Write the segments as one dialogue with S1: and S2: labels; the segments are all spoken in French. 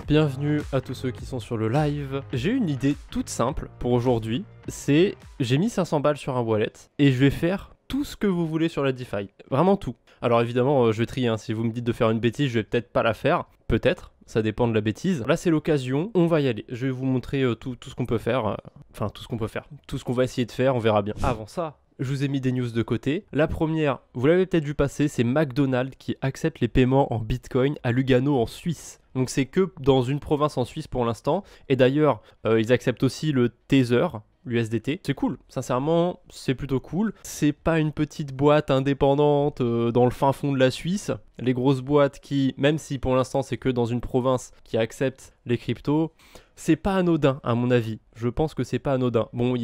S1: bienvenue à tous ceux qui sont sur le live. J'ai une idée toute simple pour aujourd'hui, c'est j'ai mis 500 balles sur un wallet et je vais faire tout ce que vous voulez sur la DeFi, vraiment tout. Alors évidemment je vais trier, hein. Si vous me dites de faire une bêtise je vais peut-être pas la faire, peut-être, ça dépend de la bêtise. Là c'est l'occasion, on va y aller, je vais vous montrer tout ce qu'on peut faire, enfin tout ce qu'on peut faire, tout ce qu'on va essayer de faire, on verra bien. Avant ça, je vous ai mis des news de côté. La première, vous l'avez peut-être vu passer, c'est McDonald's qui accepte les paiements en Bitcoin à Lugano en Suisse. Donc c'est que dans une province en Suisse pour l'instant. Et d'ailleurs, ils acceptent aussi le Tether, l'USDT. C'est cool, sincèrement, c'est plutôt cool. C'est pas une petite boîte indépendante dans le fin fond de la Suisse. Les grosses boîtes qui, même si pour l'instant c'est que dans une province qui accepte les cryptos, c'est pas anodin à mon avis. Je pense que c'est pas anodin. Bon,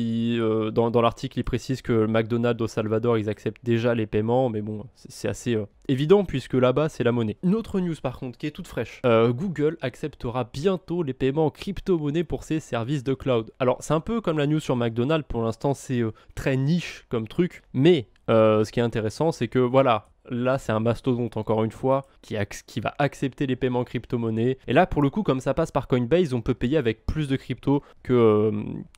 S1: dans l'article, il précise que McDonald's au Salvador, ils acceptent déjà les paiements, mais bon, c'est assez évident puisque là-bas, c'est la monnaie. Une autre news par contre qui est toute fraîche. Google acceptera bientôt les paiements en crypto-monnaie pour ses services de cloud. Alors, c'est un peu comme la news sur McDonald's. Pour l'instant, c'est très niche comme truc, mais ce qui est intéressant, c'est que voilà. Là, c'est un mastodonte, encore une fois, qui va accepter les paiements crypto-monnaie. Et là, pour le coup, comme ça passe par Coinbase, on peut payer avec plus de crypto que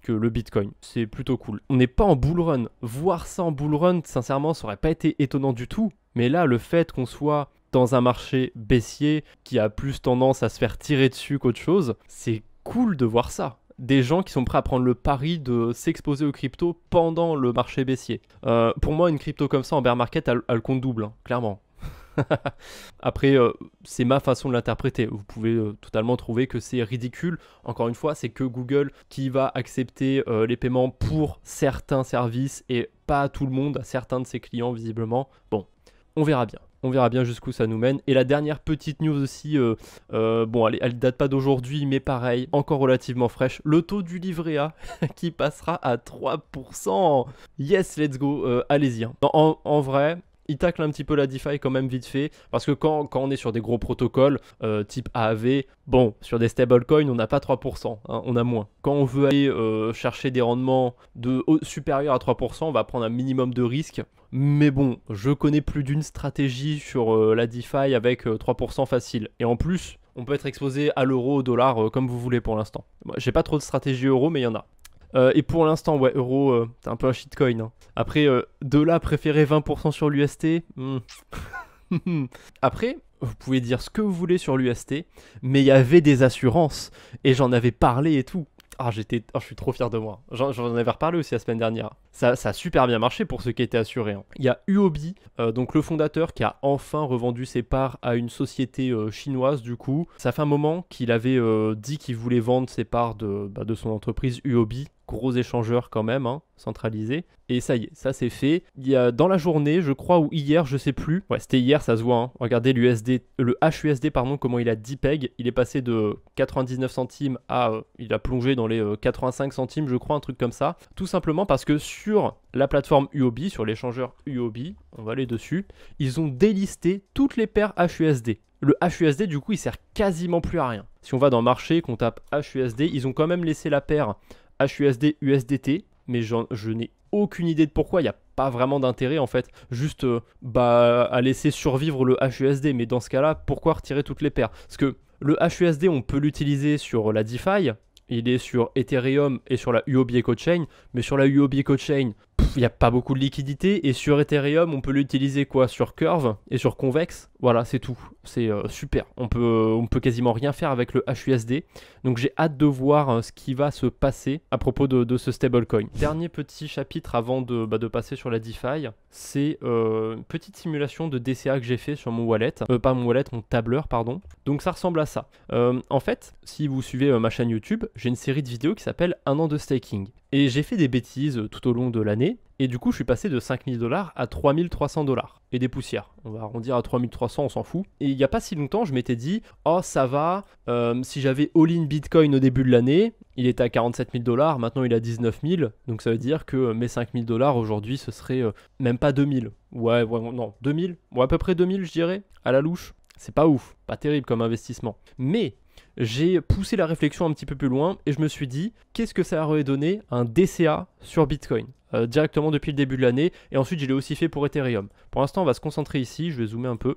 S1: le Bitcoin. C'est plutôt cool. On n'est pas en bull run. Voir ça en bull run, sincèrement, ça aurait pas été étonnant du tout. Mais là, le fait qu'on soit dans un marché baissier qui a plus tendance à se faire tirer dessus qu'autre chose, c'est cool de voir ça. Des gens qui sont prêts à prendre le pari de s'exposer aux cryptos pendant le marché baissier. Pour moi, une crypto comme ça en bear market, elle le compte double, hein, clairement. Après, c'est ma façon de l'interpréter. Vous pouvez totalement trouver que c'est ridicule. Encore une fois, c'est que Google qui va accepter les paiements pour certains services et pas à tout le monde, à certains de ses clients visiblement. Bon, on verra bien. On verra bien jusqu'où ça nous mène. Et la dernière petite news aussi, bon, elle date pas d'aujourd'hui, mais pareil, encore relativement fraîche. Le taux du livret A qui passera à 3%. Yes, let's go, allez-y. Hein. En vrai, il tacle un petit peu la DeFi quand même vite fait. Parce que quand on est sur des gros protocoles, type AAV, bon, sur des stablecoins, on n'a pas 3%, hein, on a moins. Quand on veut aller chercher des rendements supérieurs à 3%, on va prendre un minimum de risque. Mais bon, je connais plus d'une stratégie sur la DeFi avec 3% facile. Et en plus, on peut être exposé à l'euro, au dollar, comme vous voulez pour l'instant. Moi, j'ai pas trop de stratégie euro, mais il y en a. Et pour l'instant, ouais, euro, c'est un peu un shitcoin. Hein. Après, de là, préférer 20% sur l'UST. Après, vous pouvez dire ce que vous voulez sur l'UST, mais il y avait des assurances. Et j'en avais parlé et tout. Ah, je suis trop fier de moi. J'en avais reparlé aussi la semaine dernière. Ça a super bien marché pour ceux qui étaient assurés. Hein. Il y a Huobi, donc le fondateur qui a enfin revendu ses parts à une société chinoise du coup. Ça fait un moment qu'il avait dit qu'il voulait vendre ses parts de son entreprise Huobi. Gros échangeur quand même, hein, centralisé. Et ça y est, ça c'est fait. Il y a dans la journée, je crois, ou hier, je sais plus. Ouais, c'était hier, ça se voit. Hein. Regardez le HUSD, pardon, comment il a 10 pegs. Il est passé de 99 centimes à... il a plongé dans les 85 centimes, je crois, un truc comme ça. Tout simplement parce que sur la plateforme Huobi, sur l'échangeur Huobi, on va aller dessus, ils ont délisté toutes les paires HUSD. Le HUSD, du coup, il sert quasiment plus à rien. Si on va dans marché, qu'on tape HUSD, ils ont quand même laissé la paire HUSD, USDT, mais je n'ai aucune idée de pourquoi, il n'y a pas vraiment d'intérêt en fait, juste à laisser survivre le HUSD, mais dans ce cas-là, pourquoi retirer toutes les paires? Parce que le HUSD, on peut l'utiliser sur la DeFi, il est sur Ethereum et sur la Huobi EcoChain, mais sur la Huobi EcoChain, il n'y a pas beaucoup de liquidité, et sur Ethereum, on peut l'utiliser quoi? Sur Curve et sur Convex, voilà, c'est tout, c'est super, on peut quasiment rien faire avec le HUSD, donc j'ai hâte de voir ce qui va se passer à propos de ce stablecoin. Dernier petit chapitre avant de passer sur la DeFi, c'est une petite simulation de DCA que j'ai fait sur mon wallet, mon tableur, pardon, donc ça ressemble à ça. En fait, si vous suivez ma chaîne YouTube, j'ai une série de vidéos qui s'appelle 1 an de staking. Et j'ai fait des bêtises tout au long de l'année. Et du coup, je suis passé de 5000 $ à 3300 $. Et des poussières. On va arrondir à 3300, on s'en fout. Et il n'y a pas si longtemps, je m'étais dit, oh ça va, si j'avais all-in Bitcoin au début de l'année, il était à 47 000 $, maintenant il est à 19 000. Donc ça veut dire que mes 5000 $ aujourd'hui, ce serait même pas 2000. Ouais, non, 2000. Ouais, à peu près 2000, je dirais, à la louche. C'est pas ouf, pas terrible comme investissement. Mais j'ai poussé la réflexion un petit peu plus loin et je me suis dit, qu'est-ce que ça aurait donné un DCA sur Bitcoin directement depuis le début de l'année, et ensuite je l'ai aussi fait pour Ethereum. Pour l'instant, on va se concentrer ici, je vais zoomer un peu.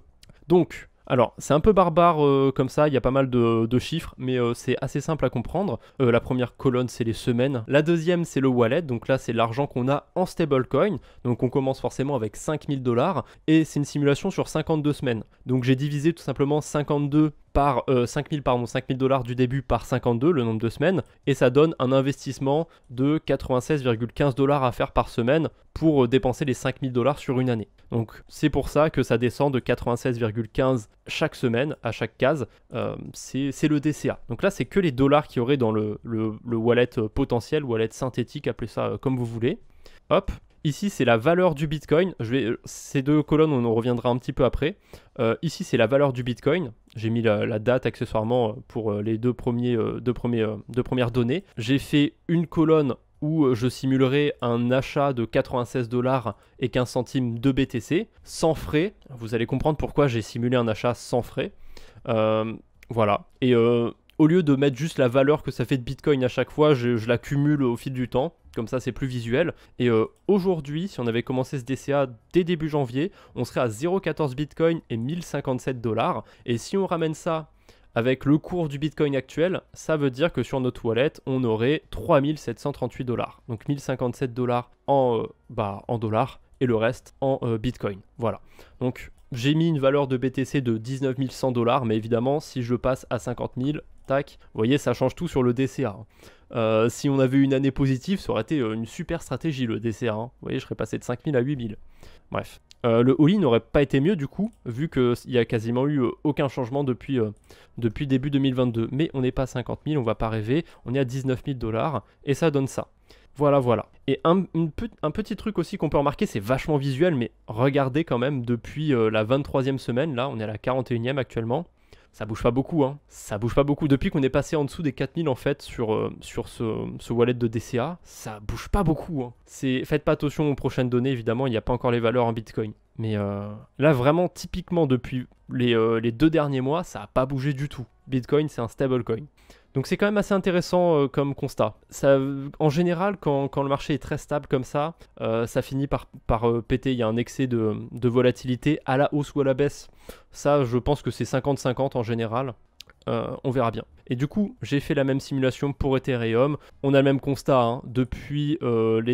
S1: Donc, Alors, c'est un peu barbare comme ça, il y a pas mal de chiffres, mais c'est assez simple à comprendre. La première colonne, c'est les semaines. La deuxième, c'est le wallet, donc là, c'est l'argent qu'on a en stablecoin. Donc on commence forcément avec 5000 $, et c'est une simulation sur 52 semaines. Donc j'ai divisé tout simplement 52 par 5000 $, du début par 52, le nombre de semaines, et ça donne un investissement de 96,15 $ à faire par semaine pour dépenser les 5000 $ sur une année. Donc c'est pour ça que ça descend de 96,15 chaque semaine à chaque case, c'est le DCA. Donc là c'est que les dollars qu'il y aurait dans le wallet potentiel, wallet synthétique, appelez ça comme vous voulez. Hop. Ici, c'est la valeur du Bitcoin. Ces deux colonnes, on en reviendra un petit peu après. Ici, c'est la valeur du Bitcoin. J'ai mis la date accessoirement pour les deux premières données. J'ai fait une colonne où je simulerai un achat de 96 $ et 15 centimes de BTC sans frais. Vous allez comprendre pourquoi j'ai simulé un achat sans frais. Voilà. Et au lieu de mettre juste la valeur que ça fait de Bitcoin à chaque fois, je la cumule au fil du temps. Comme ça, c'est plus visuel. Et aujourd'hui, si on avait commencé ce DCA dès début janvier, on serait à 0,14 Bitcoin et 1057 $. Et si on ramène ça avec le cours du Bitcoin actuel, ça veut dire que sur notre wallet, on aurait 3738 $. Donc 1057 $ en dollars et le reste en Bitcoin. Voilà. Donc j'ai mis une valeur de BTC de 19 100 $, mais évidemment, si je passe à 50 000, tac, vous voyez, ça change tout sur le DCA. Si on avait une année positive, ça aurait été une super stratégie le DCA. Vous voyez, je serais passé de 5000 à 8000. Bref. Le all-in n'aurait pas été mieux du coup, vu qu'il n'y a quasiment eu aucun changement depuis début 2022. Mais on n'est pas à 50 000, on va pas rêver. On est à 19 000 $, et ça donne ça. Voilà, voilà. Et un petit truc aussi qu'on peut remarquer, c'est vachement visuel, mais regardez quand même depuis la 23e semaine, là, on est à la 41e actuellement. Ça bouge pas beaucoup, hein. Ça bouge pas beaucoup. Depuis qu'on est passé en dessous des 4000 en fait sur ce wallet de DCA, ça bouge pas beaucoup, hein. Faites pas attention aux prochaines données, évidemment, il n'y a pas encore les valeurs en Bitcoin. Mais là, vraiment, typiquement, depuis les 2 derniers mois, ça n'a pas bougé du tout. Bitcoin, c'est un stablecoin. Donc c'est quand même assez intéressant comme constat. En général, quand le marché est très stable comme ça, ça finit par péter. Il y a un excès de volatilité à la hausse ou à la baisse. Ça, je pense que c'est 50-50 en général. On verra bien. Et du coup, j'ai fait la même simulation pour Ethereum. On a le même constat, hein. Depuis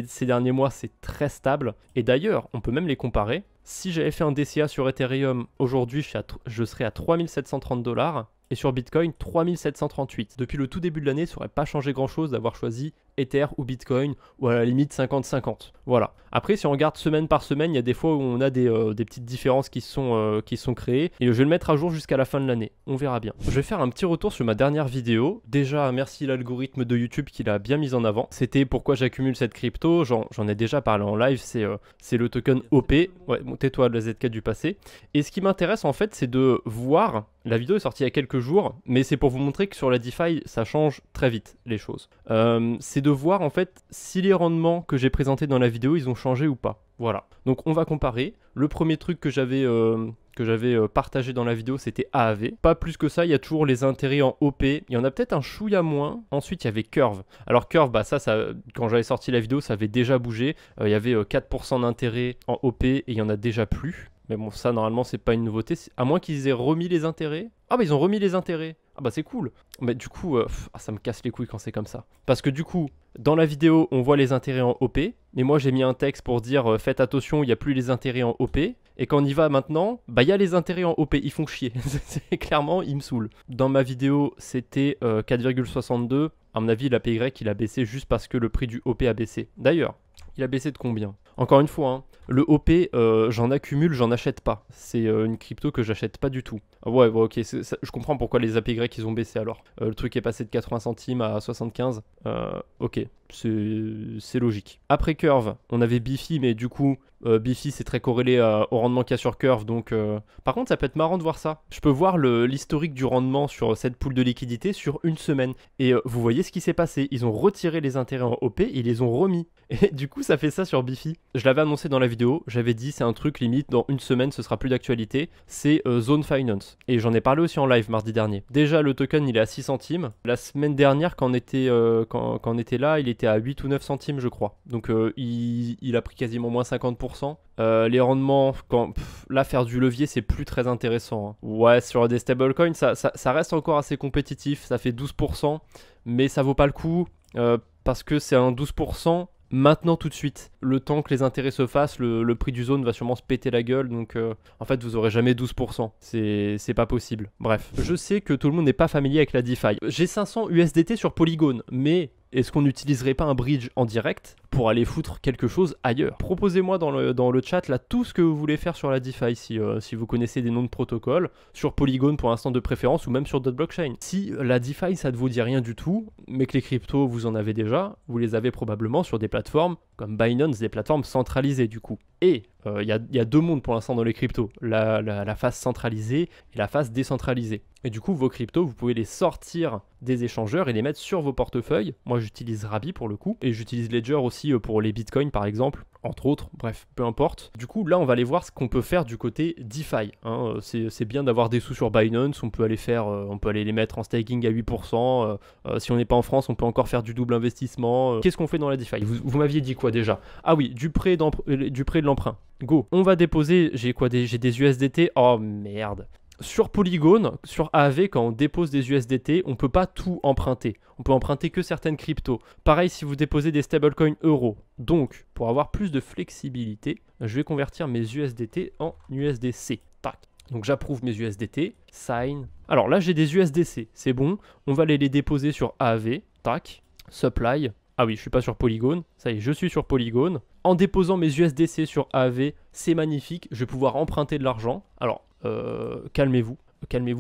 S1: ces derniers mois, c'est très stable. Et d'ailleurs, on peut même les comparer. Si j'avais fait un DCA sur Ethereum aujourd'hui, je serais à 3730 $. Et sur Bitcoin, 3738. Depuis le tout début de l'année, ça n'aurait pas changé grand-chose d'avoir choisi Ether ou Bitcoin, ou à la limite 50-50. Voilà. Après, si on regarde semaine par semaine, il y a des fois où on a des petites différences qui sont créées. Et je vais le mettre à jour jusqu'à la fin de l'année. On verra bien. Je vais faire un petit retour sur ma dernière vidéo. Déjà, merci l'algorithme de YouTube qui l'a bien mise en avant. C'était pourquoi j'accumule cette crypto. J'en ai déjà parlé en live. C'est le token OP. Ouais, bon, tais-toi, la ZK du passé. Et ce qui m'intéresse en fait, c'est de voir... La vidéo est sortie il y a quelques jours, mais c'est pour vous montrer que sur la DeFi, ça change très vite les choses. C'est de voir en fait si les rendements que j'ai présentés dans la vidéo, ils ont changé ou pas. Voilà. Donc on va comparer. Le premier truc que j'avais partagé dans la vidéo, c'était AAV. Pas plus que ça, il y a toujours les intérêts en OP. Il y en a peut-être un chouïa moins. Ensuite, il y avait Curve. Alors Curve, bah ça quand j'avais sorti la vidéo, ça avait déjà bougé. Il y avait 4% d'intérêt en OP et il y en a déjà plus. Mais bon, ça, normalement, c'est pas une nouveauté. À moins qu'ils aient remis les intérêts. Ah bah, ils ont remis les intérêts. Ah bah, c'est cool. Mais du coup, ça me casse les couilles quand c'est comme ça. Parce que du coup, dans la vidéo, on voit les intérêts en OP. Mais moi, j'ai mis un texte pour dire faites attention, il n'y a plus les intérêts en OP. Et quand on y va maintenant, bah, il y a les intérêts en OP. Ils font chier. Clairement, ils me saoulent. Dans ma vidéo, c'était 4,62. À mon avis, l'APY, il a baissé juste parce que le prix du OP a baissé. D'ailleurs, il a baissé de combien? Encore une fois, hein, le OP, j'en accumule, j'en achète pas. C'est une crypto que j'achète pas du tout. Ouais, ok, je comprends pourquoi les APY ils ont baissé alors. Le truc est passé de 80 centimes à 75. Ok, c'est logique. Après Curve, on avait Bifi, mais du coup, Bifi c'est très corrélé au rendement qu'il y a sur Curve. Donc, par contre, ça peut être marrant de voir ça. Je peux voir l'historique du rendement sur cette pool de liquidité sur une semaine. Et vous voyez ce qui s'est passé. Ils ont retiré les intérêts en OP et ils les ont remis. Et du coup, ça fait ça sur Bifi. Je l'avais annoncé dans la vidéo. J'avais dit, c'est un truc limite, dans une semaine, ce sera plus d'actualité. C'est Zone Finance. Et j'en ai parlé aussi en live mardi dernier. Déjà, le token, il est à 6 centimes. La semaine dernière, quand on était là, il était à 8 ou 9 centimes, je crois. Donc, il a pris quasiment moins 50%. 2%. Les rendements, là faire du levier c'est plus très intéressant, hein. Ouais, sur des stablecoins ça reste encore assez compétitif, ça fait 12%, mais ça vaut pas le coup parce que c'est un 12% maintenant tout de suite. Le temps que les intérêts se fassent, le prix du zone va sûrement se péter la gueule, donc en fait vous aurez jamais 12%, c'est pas possible. Bref, je sais que tout le monde n'est pas familier avec la DeFi. J'ai 500 USDT sur Polygon, mais est-ce qu'on n'utiliserait pas un bridge en direct pour aller foutre quelque chose ailleurs? Proposez-moi dans le chat là tout ce que vous voulez faire sur la DeFi, si vous connaissez des noms de protocoles, sur Polygon pour l'instant de préférence, ou même sur d'autres blockchains. Si la DeFi ça ne vous dit rien du tout, mais que les cryptos vous en avez déjà, vous les avez probablement sur des plateformes comme Binance, des plateformes centralisées du coup. Et il y a deux mondes pour l'instant dans les cryptos, la phase centralisée et la phase décentralisée. Et du coup, vos cryptos, vous pouvez les sortir des échangeurs et les mettre sur vos portefeuilles. Moi, j'utilise Rabby pour le coup, et j'utilise Ledger aussi pour les bitcoins par exemple, entre autres, bref, peu importe. Du coup, là, on va aller voir ce qu'on peut faire du côté DeFi, hein. C'est bien d'avoir des sous sur Binance, on peut aller les mettre en staking à 8%. Si on n'est pas en France, on peut encore faire du double investissement. Qu'est-ce qu'on fait dans la DeFi? Vous m'aviez dit quoi déjà? Ah oui, du prêt de l'emprunt. Go. On va déposer, j'ai des USDT. Oh merde. Sur Polygon, sur AAV, quand on dépose des USDT, on ne peut pas tout emprunter. On peut emprunter que certaines cryptos. Pareil si vous déposez des stablecoins euros. Donc, pour avoir plus de flexibilité, je vais convertir mes USDT en USDC. Tac. Donc j'approuve mes USDT, sign. Alors là, j'ai des USDC, c'est bon. On va aller les déposer sur AAV. Tac. Supply. Ah oui, je suis pas sur Polygon. Ça y est, je suis sur Polygon. En déposant mes USDC sur AAV, c'est magnifique. Je vais pouvoir emprunter de l'argent. Alors, calmez-vous,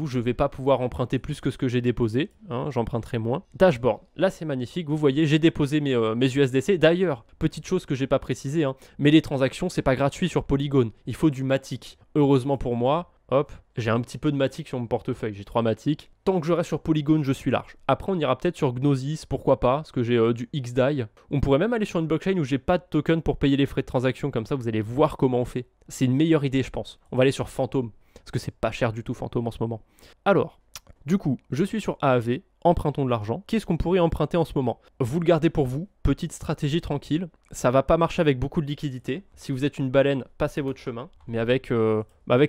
S1: je ne vais pas pouvoir emprunter plus que ce que j'ai déposé, hein, j'emprunterai moins. Dashboard, là c'est magnifique, vous voyez, j'ai déposé mes USDC. D'ailleurs, petite chose que j'ai pas précisé, hein, mais les transactions, c'est pas gratuit sur Polygon, il faut du Matic. Heureusement pour moi, hop, j'ai un petit peu de Matic sur mon portefeuille, j'ai 3 Matic. Tant que je reste sur Polygon, je suis large. Après, on ira peut-être sur Gnosis, pourquoi pas, parce que j'ai du XDAI. On pourrait même aller sur une blockchain où j'ai pas de token pour payer les frais de transaction, comme ça vous allez voir comment on fait. C'est une meilleure idée, je pense. On va aller sur Phantom, parce que c'est pas cher du tout Phantom en ce moment. Alors, du coup, je suis sur AAV, empruntons de l'argent. Qu'est-ce qu'on pourrait emprunter en ce moment? Vous le gardez pour vous, petite stratégie tranquille. Ça va pas marcher avec beaucoup de liquidité. Si vous êtes une baleine, passez votre chemin. Mais avec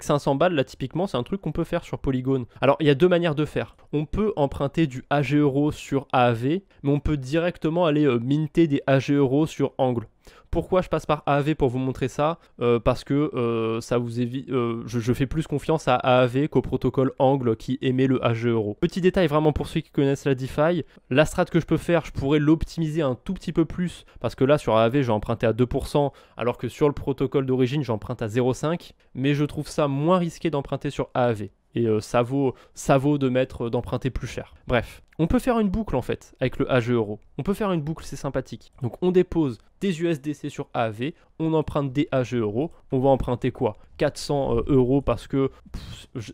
S1: 500 balles, là typiquement, c'est un truc qu'on peut faire sur Polygon. Alors, il y a deux manières de faire. On peut emprunter du AG Euro sur AAV, mais on peut directement aller minter des AG Euro sur Angle. Pourquoi je passe par AAV pour vous montrer ça? Parce que ça vous évite. Je fais plus confiance à AAV qu'au protocole Angle qui émet le AG Euro. Petit détail vraiment pour ceux qui connaissent la DeFi, la strat que je peux faire, je pourrais l'optimiser un tout petit peu plus parce que là sur AAV j'ai emprunté à 2% alors que sur le protocole d'origine j'emprunte à 0,5, mais je trouve ça moins risqué d'emprunter sur AAV. Et ça vaut d'emprunter plus cher. Bref, on peut faire une boucle en fait avec le AG Euro. On peut faire une boucle, c'est sympathique. Donc on dépose des USDC sur AAV, on emprunte des AG Euro. On va emprunter quoi? 400 euros parce que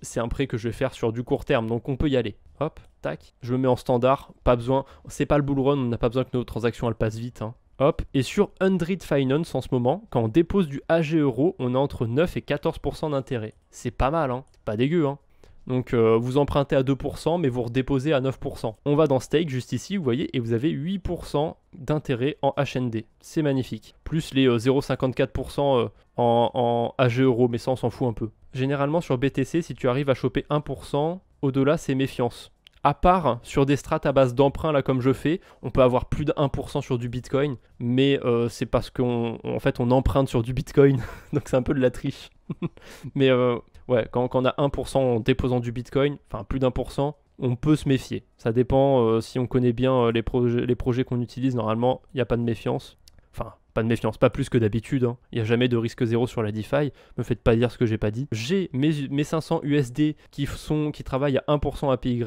S1: c'est un prêt que je vais faire sur du court terme, donc on peut y aller. Hop, tac, je me mets en standard, pas besoin, c'est pas le bull run, on n'a pas besoin que nos transactions elles passent vite, hein. Hop, et sur Undread Finance en ce moment, quand on dépose du AG Euro, on a entre 9 et 14% d'intérêt. C'est pas mal, hein, pas dégueu, hein. Donc vous empruntez à 2%, mais vous redéposez à 9%. On va dans Stake, juste ici, vous voyez, et vous avez 8% d'intérêt en HND. C'est magnifique. Plus les 0,54% en AG Euro, mais ça on s'en fout un peu. Généralement sur BTC, si tu arrives à choper 1%, au-delà c'est méfiance. À part sur des strats à base d'emprunt, là comme je fais, on peut avoir plus de 1% sur du Bitcoin, mais c'est parce qu'en fait on emprunte sur du Bitcoin, donc c'est un peu de la triche. Mais ouais, quand on a 1% en déposant du Bitcoin, enfin plus d'1%, on peut se méfier. Ça dépend si on connaît bien les projets qu'on utilise, normalement il n'y a pas de méfiance. Enfin, pas de méfiance, pas plus que d'habitude, hein. Il n'y a jamais de risque zéro sur la DeFi, me faites pas dire ce que j'ai pas dit. J'ai mes 500 USD qui travaillent à 1% APY,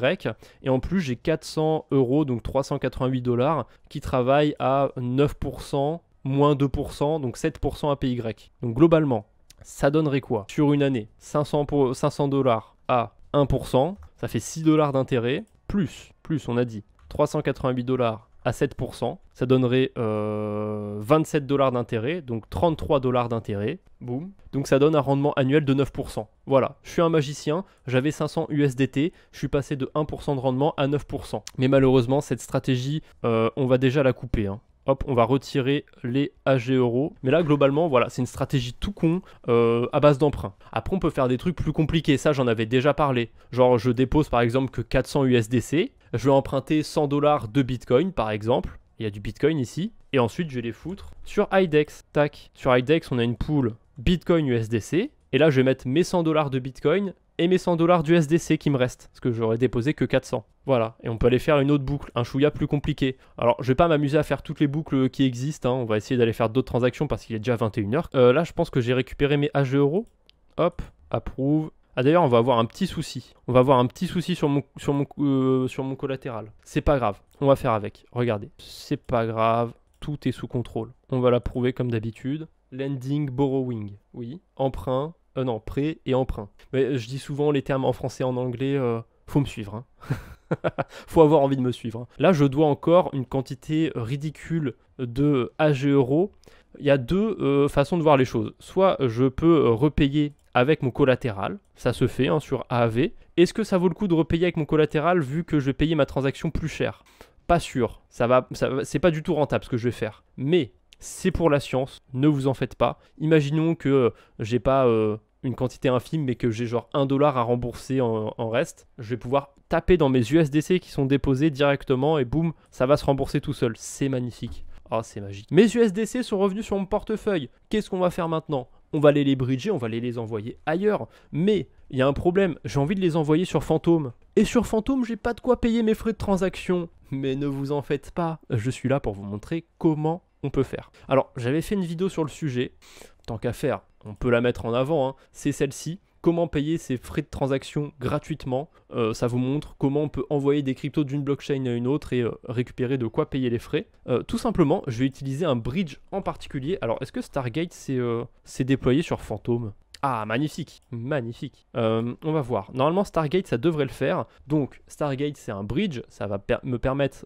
S1: et en plus j'ai 400 euros, donc 388 $, qui travaillent à 9%, moins 2%, donc 7% APY. Donc globalement, ça donnerait quoi? Sur une année, 500 $ à 1%, ça fait 6 $ d'intérêt, plus on a dit 388 $ à 7%, ça donnerait 27 $ d'intérêt, donc 33 $ d'intérêt, boum. Donc ça donne un rendement annuel de 9%. Voilà, je suis un magicien, j'avais 500 USDT, je suis passé de 1% de rendement à 9%. Mais malheureusement, cette stratégie, on va déjà la couper, hein. Hop, on va retirer les AG euros. Mais là, globalement, voilà, c'est une stratégie tout con à base d'emprunt. Après, on peut faire des trucs plus compliqués. Ça, j'en avais déjà parlé. Genre, je dépose par exemple que 400 USDC. Je vais emprunter 100 $ de Bitcoin, par exemple. Il y a du Bitcoin ici. Et ensuite, je vais les foutre sur IDEX. Tac. Sur IDEX, on a une pool Bitcoin USDC. Et là, je vais mettre mes 100 $ de Bitcoin et mes 100 $ d'USDC qui me restent. Parce que j'aurais déposé que 400. Voilà. Et on peut aller faire une autre boucle, un chouïa plus compliqué. Alors, je vais pas m'amuser à faire toutes les boucles qui existent. On va essayer d'aller faire d'autres transactions parce qu'il est déjà 21 h. Là, je pense que j'ai récupéré mes AG euros. Hop, approuve. Ah d'ailleurs, on va avoir un petit souci. On va avoir un petit souci sur mon collatéral. C'est pas grave. On va faire avec. Regardez. C'est pas grave. Tout est sous contrôle. On va l'approuver comme d'habitude. Lending, borrowing. Oui. Emprunt. Non, prêt et emprunt. Mais je dis souvent les termes en français et en anglais. Faut me suivre. Hein. Faut avoir envie de me suivre. Hein. Là, je dois encore une quantité ridicule de AG euros. Il y a deux façons de voir les choses. Soit je peux repayer avec mon collatéral. Ça se fait hein, sur AAV. Est-ce que ça vaut le coup de repayer avec mon collatéral vu que je vais payer ma transaction plus cher? Pas sûr. C'est pas du tout rentable ce que je vais faire. Mais c'est pour la science. Ne vous en faites pas. Imaginons que j'ai pas une quantité infime mais que j'ai genre 1 $ à rembourser en reste. Je vais pouvoir taper dans mes USDC qui sont déposés directement et boum, ça va se rembourser tout seul. C'est magnifique. Oh, c'est magique. Mes USDC sont revenus sur mon portefeuille. Qu'est-ce qu'on va faire maintenant? On va aller les bridger, on va aller les envoyer ailleurs. Mais il y a un problème, j'ai envie de les envoyer sur Phantom. Et sur Phantom, j'ai pas de quoi payer mes frais de transaction. Mais ne vous en faites pas, je suis là pour vous montrer comment on peut faire. Alors, j'avais fait une vidéo sur le sujet. Tant qu'à faire, on peut la mettre en avant, hein. C'est celle-ci. Comment payer ses frais de transaction gratuitement. Ça vous montre comment on peut envoyer des cryptos d'une blockchain à une autre et récupérer de quoi payer les frais. Tout simplement, je vais utiliser un bridge en particulier. Alors, est-ce que Stargate s'est déployé sur Phantom? Ah, magnifique, magnifique. On va voir. Normalement, Stargate, ça devrait le faire. Donc, Stargate, c'est un bridge. Ça va me permettre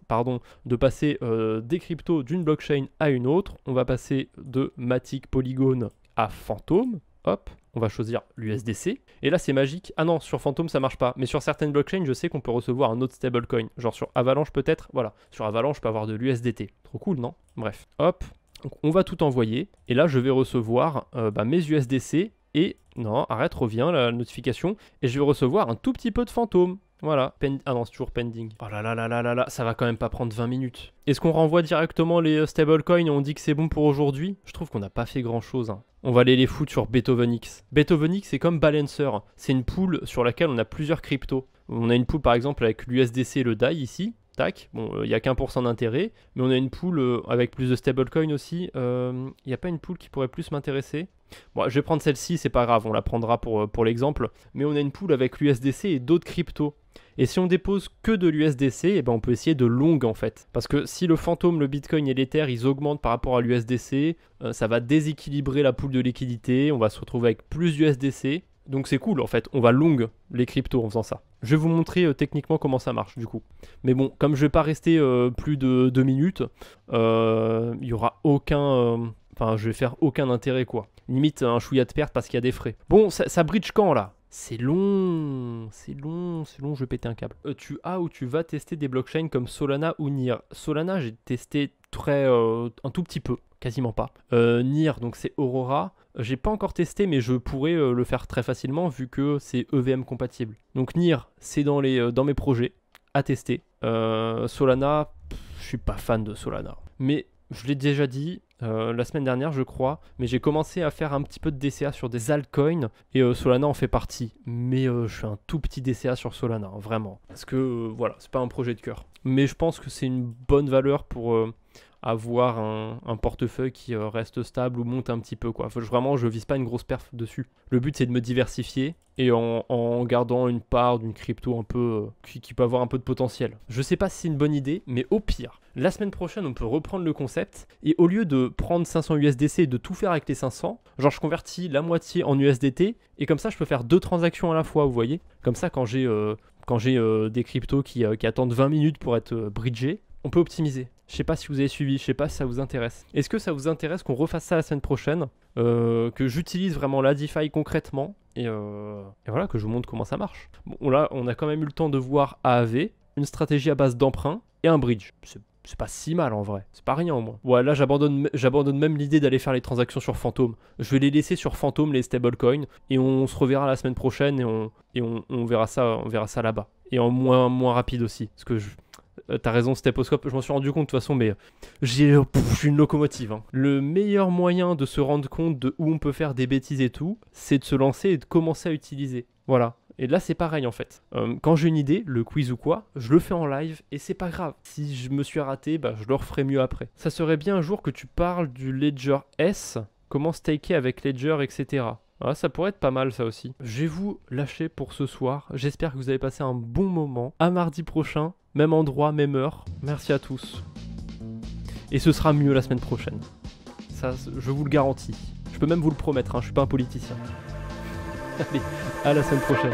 S1: de passer des cryptos d'une blockchain à une autre. On va passer de Matic Polygon à Phantom. Hop. On va choisir l'USDC. Et là, c'est magique. Ah non, sur Phantom, ça marche pas. Mais sur certaines blockchains, je sais qu'on peut recevoir un autre stablecoin. Genre sur Avalanche, peut-être. Voilà. Sur Avalanche, je peux avoir de l'USDT. Trop cool, non? Bref. Hop. Donc, on va tout envoyer. Et là, je vais recevoir mes USDC. Et non, arrête, reviens, la notification. Et je vais recevoir un tout petit peu de Phantom. Voilà. Ah non, c'est toujours pending. Oh là là là là là là, ça va quand même pas prendre 20 minutes. Est-ce qu'on renvoie directement les stablecoins et on dit que c'est bon pour aujourd'hui? Je trouve qu'on n'a pas fait grand-chose. Hein. On va aller les foutre sur BethovenX. BethovenX, c'est comme Balancer. C'est une pool sur laquelle on a plusieurs cryptos. On a une pool par exemple avec l'USDC et le DAI ici. Tac, bon, il n'y a qu'1% d'intérêt, mais on a une pool avec plus de stablecoin aussi. Il n'y a pas une pool qui pourrait plus m'intéresser? Bon, je vais prendre celle-ci, c'est pas grave, on la prendra pour l'exemple. Mais on a une pool avec l'USDC et d'autres cryptos. Et si on dépose que de l'USDC, eh ben on peut essayer de long en fait. Parce que si le Phantom, le Bitcoin et l'Ether, ils augmentent par rapport à l'USDC, ça va déséquilibrer la pool de liquidité, on va se retrouver avec plus d'USDC. Donc c'est cool en fait, on va long les cryptos en faisant ça. Je vais vous montrer techniquement comment ça marche du coup. Mais bon, comme je vais pas rester plus de 2 minutes, il y aura aucun... Enfin, je vais faire aucun intérêt quoi. Limite un chouïa de perte parce qu'il y a des frais. Bon, ça bridge quand là? C'est long, je vais péter un câble. Tu as ou tu vas tester des blockchains comme Solana ou NIR. Solana, j'ai testé un tout petit peu, quasiment pas. NIR, donc c'est Aurora. J'ai pas encore testé, mais je pourrais le faire très facilement vu que c'est EVM compatible. Donc NIR, c'est dans mes projets à tester. Solana, je suis pas fan de Solana. Mais je l'ai déjà dit la semaine dernière, je crois, mais j'ai commencé à faire un petit peu de DCA sur des altcoins et Solana en fait partie. Mais je fais un tout petit DCA sur Solana, hein, vraiment. Parce que voilà, c'est pas un projet de cœur. Mais je pense que c'est une bonne valeur pour avoir un portefeuille qui reste stable ou monte un petit peu quoi. Vraiment, je vise pas une grosse perf dessus. Le but c'est de me diversifier et en gardant une part d'une crypto un peu qui peut avoir un peu de potentiel. Je sais pas si c'est une bonne idée, mais au pire, la semaine prochaine on peut reprendre le concept et au lieu de prendre 500 USDC et de tout faire avec les 500, genre je convertis la moitié en USDT et comme ça je peux faire 2 transactions à la fois, vous voyez. Comme ça quand j'ai des cryptos qui attendent 20 minutes pour être bridgés, on peut optimiser. Je sais pas si vous avez suivi, je sais pas si ça vous intéresse. Est-ce que ça vous intéresse qu'on refasse ça la semaine prochaine, que j'utilise vraiment la DeFi concrètement et voilà, que je vous montre comment ça marche. Bon, là, on a quand même eu le temps de voir AAV, une stratégie à base d'emprunt et un bridge. C'est c'est pas si mal en vrai. C'est pas rien au moins. Ouais, là j'abandonne même l'idée d'aller faire les transactions sur Phantom. Je vais les laisser sur Phantom, les stablecoins, et on se reverra la semaine prochaine et on verra ça là-bas. Et en moins rapide aussi. Parce que t'as raison, Stethoscope, je m'en suis rendu compte de toute façon, mais je suis une locomotive. Hein. Le meilleur moyen de se rendre compte de où on peut faire des bêtises et tout, c'est de se lancer et de commencer à utiliser. Voilà. Et là, c'est pareil en fait. Quand j'ai une idée, le quiz ou quoi, je le fais en live et c'est pas grave. Si je me suis raté, bah, je le referai mieux après. Ça serait bien un jour que tu parles du Ledger S, comment staker avec Ledger, etc. Ah, ça pourrait être pas mal ça aussi. Je vais vous lâcher pour ce soir. J'espère que vous avez passé un bon moment. À mardi prochain, même endroit, même heure. Merci à tous. Et ce sera mieux la semaine prochaine. Ça, je vous le garantis. Je peux même vous le promettre, hein, je suis pas un politicien. Allez, à la semaine prochaine.